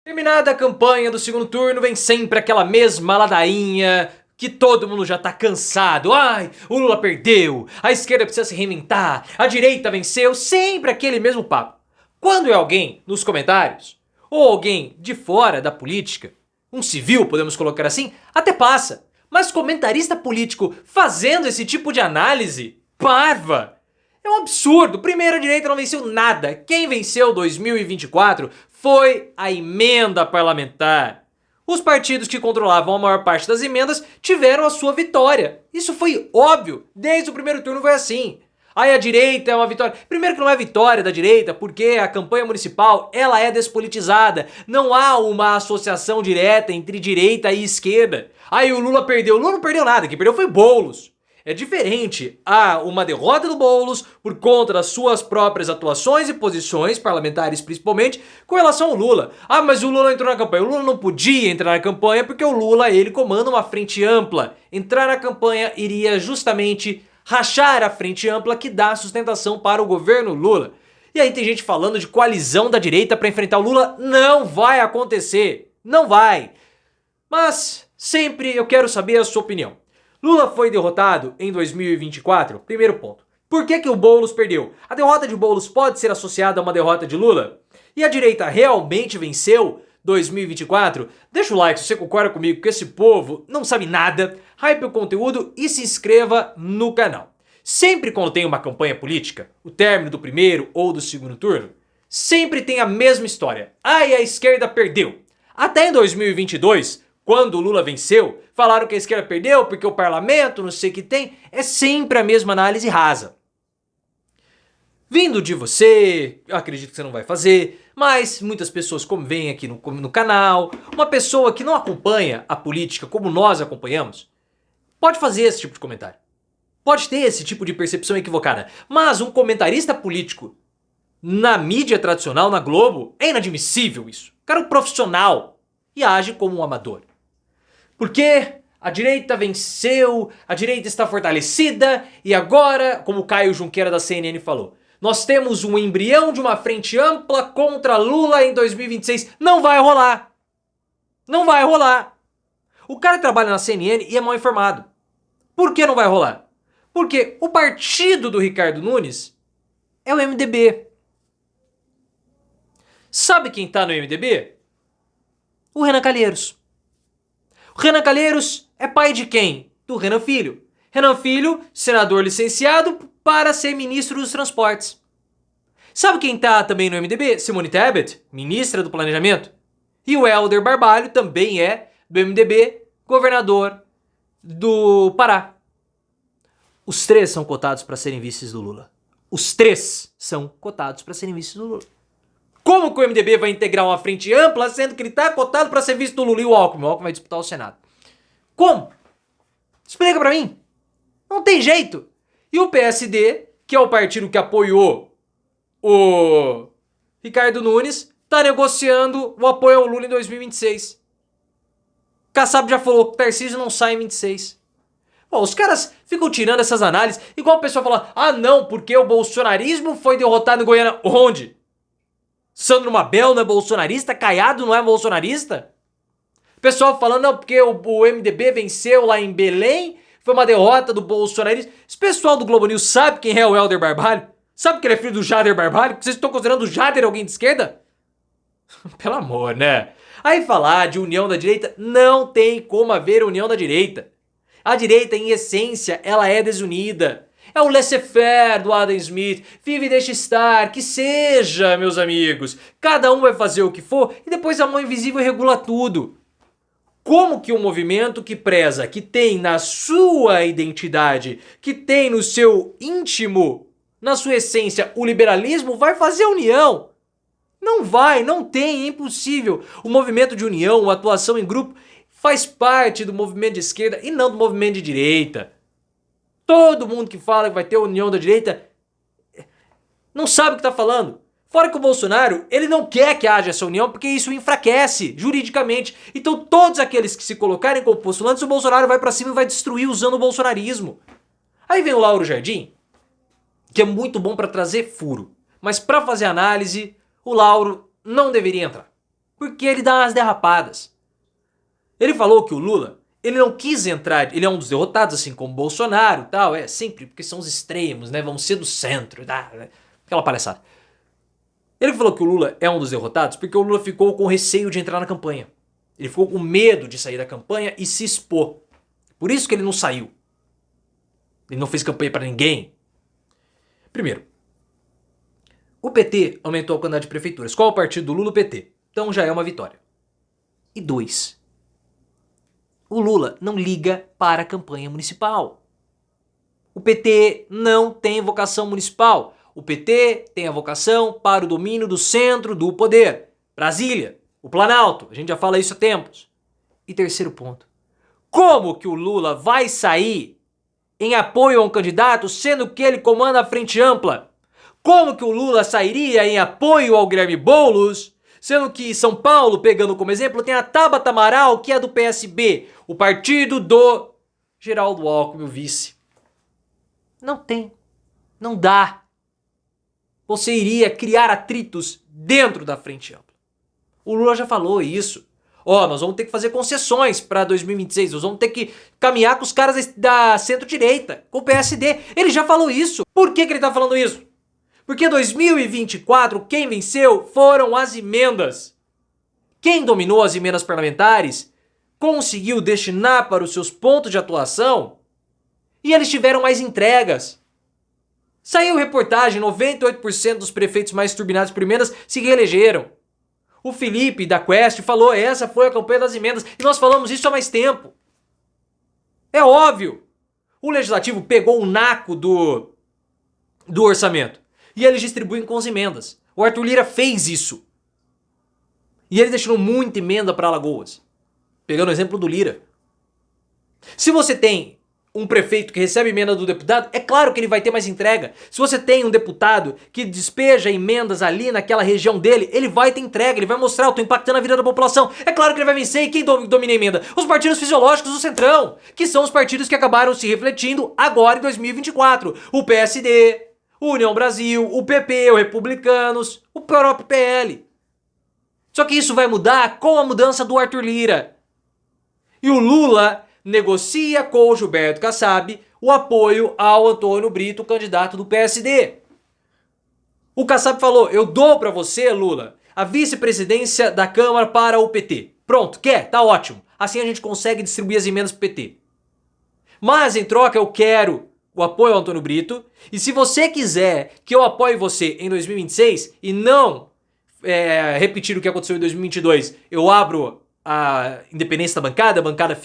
Terminada a campanha do segundo turno, vem sempre aquela mesma ladainha que todo mundo já tá cansado. Ai, o Lula perdeu, a esquerda precisa se reinventar, a direita venceu, sempre aquele mesmo papo. Quando é alguém nos comentários, ou alguém de fora da política, um civil, podemos colocar assim, até passa. Mas comentarista político fazendo esse tipo de análise, parva! É um absurdo. Primeiro, a direita não venceu nada. Quem venceu 2024 foi a emenda parlamentar. Os partidos que controlavam a maior parte das emendas tiveram a sua vitória. Isso foi óbvio. Desde o primeiro turno foi assim. Aí a direita é uma vitória. Primeiro que não é vitória da direita, porque a campanha municipal ela é despolitizada. Não há uma associação direta entre direita e esquerda. Aí o Lula perdeu. O Lula não perdeu nada. Quem perdeu foi Boulos. É diferente. Há uma derrota do Boulos por conta das suas próprias atuações e posições, parlamentares principalmente, com relação ao Lula. Ah, mas o Lula entrou na campanha. O Lula não podia entrar na campanha porque o Lula, ele comanda uma frente ampla. Entrar na campanha iria justamente rachar a frente ampla que dá sustentação para o governo Lula. E aí tem gente falando de coalizão da direita para enfrentar o Lula. Não vai acontecer. Não vai. Mas sempre eu quero saber a sua opinião. Lula foi derrotado em 2024? Primeiro ponto. Por que o Boulos perdeu? A derrota de Boulos pode ser associada a uma derrota de Lula? E a direita realmente venceu 2024? Deixa o like se você concorda comigo que esse povo não sabe nada, hype o conteúdo e se inscreva no canal. Sempre quando tem uma campanha política, o término do primeiro ou do segundo turno, sempre tem a mesma história. Ai, a esquerda perdeu. Até em 2022... quando o Lula venceu, falaram que a esquerda perdeu porque o parlamento, não sei o que tem, é sempre a mesma análise rasa. Vindo de você, eu acredito que você não vai fazer, mas muitas pessoas como vêm aqui no canal, uma pessoa que não acompanha a política como nós acompanhamos, pode fazer esse tipo de comentário. Pode ter esse tipo de percepção equivocada, mas um comentarista político na mídia tradicional, na Globo, é inadmissível isso. O cara é um profissional e age como um amador. Porque a direita venceu, a direita está fortalecida e agora, como o Caio Junqueira da CNN falou, nós temos um embrião de uma frente ampla contra Lula em 2026. Não vai rolar. Não vai rolar. O cara trabalha na CNN e é mal informado. Por que não vai rolar? Porque o partido do Ricardo Nunes é o MDB. Sabe quem tá no MDB? O Renan Calheiros. O Renan Calheiros é pai de quem? Do Renan Filho. Renan Filho, senador licenciado para ser ministro dos transportes. Sabe quem tá também no MDB? Simone Tebet, ministra do planejamento. E o Helder Barbalho também é do MDB, governador do Pará. Os três são cotados para serem vices do Lula. Os três são cotados para serem vices do Lula. Como que o MDB vai integrar uma frente ampla, sendo que ele está cotado para ser vice do Lula e o Alckmin? O Alckmin vai disputar o Senado. Como? Explica pra mim. Não tem jeito. E o PSD, que é o partido que apoiou o Ricardo Nunes, tá negociando o apoio ao Lula em 2026. Kassab já falou que o Tarcísio não sai em 26. Bom, os caras ficam tirando essas análises, igual o pessoal fala, ah não, porque o bolsonarismo foi derrotado em Goiânia. Onde? Sandro Mabel não é bolsonarista? Caiado não é bolsonarista? O pessoal falando, não, porque o MDB venceu lá em Belém, foi uma derrota do bolsonarismo. Esse pessoal do Globo News sabe quem é o Helder Barbalho? Sabe que ele é filho do Jader Barbalho? Vocês estão considerando o Jader alguém de esquerda? Pelo amor, né? Aí falar de união da direita, não tem como haver união da direita. A direita, em essência, ela é desunida. É o laissez-faire do Adam Smith. Vive e deixa estar. Que seja, meus amigos. Cada um vai fazer o que for e depois a mão invisível regula tudo. Como que um movimento que preza, que tem na sua identidade, que tem no seu íntimo, na sua essência, o liberalismo, vai fazer união? Não vai, não tem, é impossível. O movimento de união, a atuação em grupo, faz parte do movimento de esquerda e não do movimento de direita. Todo mundo que fala que vai ter união da direita não sabe o que está falando. Fora que o Bolsonaro, ele não quer que haja essa união porque isso enfraquece juridicamente. Então todos aqueles que se colocarem como postulantes, o Bolsonaro vai para cima e vai destruir usando o bolsonarismo. Aí vem o Lauro Jardim, que é muito bom para trazer furo. Mas para fazer análise, o Lauro não deveria entrar. Porque ele dá umas derrapadas. Ele falou que o Lula, ele não quis entrar, ele é um dos derrotados, assim como o Bolsonaro e tal, sempre porque são os extremos, né, vão ser do centro, aquela palhaçada. Ele falou que o Lula é um dos derrotados porque o Lula ficou com receio de entrar na campanha. Ele ficou com medo de sair da campanha e se expor. Por isso que ele não saiu. Ele não fez campanha para ninguém. Primeiro, o PT aumentou a quantidade de prefeituras. Qual é o partido do Lula? O PT. Então já é uma vitória. E dois, o Lula não liga para a campanha municipal. O PT não tem vocação municipal. O PT tem a vocação para o domínio do centro do poder. Brasília, o Planalto, a gente já fala isso há tempos. E terceiro ponto, como que o Lula vai sair em apoio a um candidato sendo que ele comanda a frente ampla? Como que o Lula sairia em apoio ao Guilherme Boulos, sendo que São Paulo, pegando como exemplo, tem a Tabata Amaral, que é do PSB, o partido do Geraldo Alckmin, o vice. Não tem. Não dá. Você iria criar atritos dentro da frente ampla. O Lula já falou isso. Nós vamos ter que fazer concessões para 2026, nós vamos ter que caminhar com os caras da centro-direita, com o PSD. Ele já falou isso. Por que ele tá falando isso? Porque 2024, quem venceu foram as emendas. Quem dominou as emendas parlamentares conseguiu destinar para os seus pontos de atuação e eles tiveram mais entregas. Saiu reportagem, 98% dos prefeitos mais turbinados por emendas se reelegeram. O Felipe da Quest falou, essa foi a campanha das emendas, e nós falamos isso há mais tempo. É óbvio. O Legislativo pegou o naco do orçamento e eles distribuem com as emendas. O Arthur Lira fez isso. E ele destinou muita emenda para Alagoas. Pegando o exemplo do Lira. Se você tem um prefeito que recebe emenda do deputado, é claro que ele vai ter mais entrega. Se você tem um deputado que despeja emendas ali naquela região dele, ele vai ter entrega, ele vai mostrar, eu tô impactando a vida da população. É claro que ele vai vencer. E quem domina a emenda? Os partidos fisiológicos do Centrão, que são os partidos que acabaram se refletindo agora em 2024. O PSD, o União Brasil, o PP, o Republicanos, o próprio PL. Só que isso vai mudar com a mudança do Arthur Lira. E o Lula negocia com o Gilberto Kassab o apoio ao Antônio Brito, candidato do PSD. O Kassab falou, eu dou pra você, Lula, a vice-presidência da Câmara para o PT. Pronto, quer? Tá ótimo. Assim a gente consegue distribuir as emendas pro PT. Mas em troca eu quero o apoio ao Antônio Brito. E se você quiser que eu apoie você em 2026 e não repetir o que aconteceu em 2022, eu abro a independência da bancada, a bancada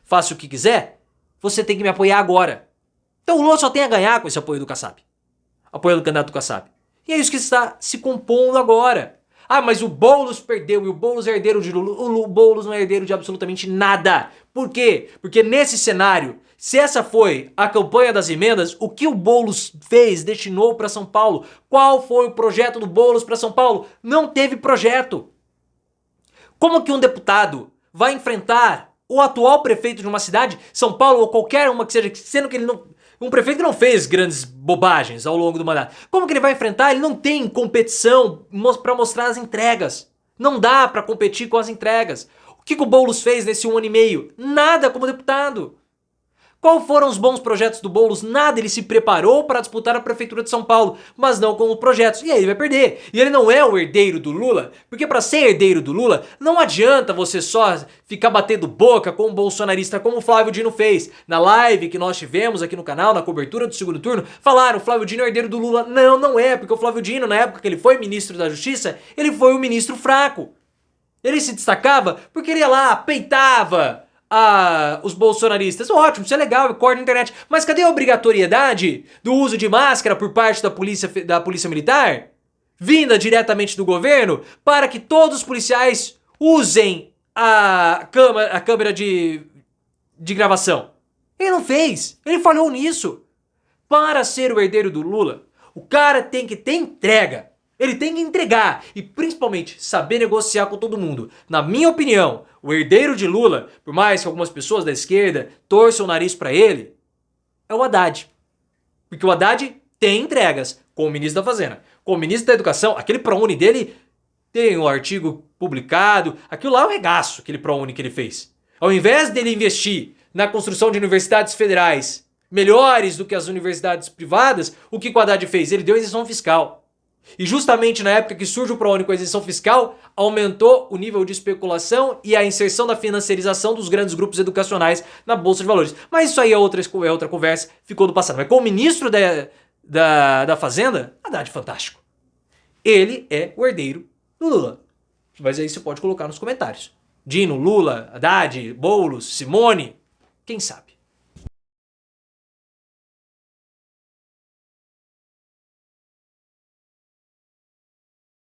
faça o que quiser, você tem que me apoiar agora. Então o Lula só tem a ganhar com esse apoio do Kassab. Apoio do candidato do Kassab. E é isso que está se compondo agora. Mas o Boulos perdeu e o Boulos é herdeiro de Lula. O Boulos não é herdeiro de absolutamente nada. Por quê? Porque nesse cenário, se essa foi a campanha das emendas, o que o Boulos fez, destinou para São Paulo? Qual foi o projeto do Boulos para São Paulo? Não teve projeto. Como que um deputado vai enfrentar o atual prefeito de uma cidade, São Paulo ou qualquer uma que seja, sendo que ele não... Um prefeito não fez grandes bobagens ao longo do mandato. Como que ele vai enfrentar? Ele não tem competição para mostrar as entregas. Não dá para competir com as entregas. O que o Boulos fez nesse 1 ano e meio? Nada como deputado. Qual foram os bons projetos do Boulos? Nada, ele se preparou para disputar a prefeitura de São Paulo, mas não com os projetos. E aí ele vai perder. E ele não é o herdeiro do Lula, porque para ser herdeiro do Lula, não adianta você só ficar batendo boca com um bolsonarista como o Flávio Dino fez. Na live que nós tivemos aqui no canal, na cobertura do segundo turno, falaram, o Flávio Dino é herdeiro do Lula. Não, não é, porque o Flávio Dino, na época que ele foi ministro da Justiça, ele foi um ministro fraco. Ele se destacava porque ele ia lá, peitava os bolsonaristas. Ótimo, isso é legal, eu corto na internet. Mas cadê a obrigatoriedade do uso de máscara por parte da polícia militar? Vinda diretamente do governo para que todos os policiais usem a câmera de gravação. Ele não fez, ele falhou nisso. Para ser o herdeiro do Lula, o cara tem que ter entrega. Ele tem que entregar e principalmente saber negociar com todo mundo. Na minha opinião, o herdeiro de Lula, por mais que algumas pessoas da esquerda torçam o nariz para ele, é o Haddad. Porque o Haddad tem entregas como ministro da Fazenda. Como ministro da Educação, aquele ProUni dele tem um artigo publicado. Aquilo lá é um regaço, aquele ProUni que ele fez. Ao invés dele investir na construção de universidades federais melhores do que as universidades privadas, o que o Haddad fez? Ele deu isenção fiscal. E justamente na época que surge o ProUni com a isenção fiscal, aumentou o nível de especulação e a inserção da financiarização dos grandes grupos educacionais na Bolsa de Valores. Mas isso aí é outra conversa, ficou do passado. Mas como ministro da Fazenda, Haddad fantástico. Ele é o herdeiro do Lula. Mas aí você pode colocar nos comentários. Dino, Lula, Haddad, Boulos, Simone, quem sabe?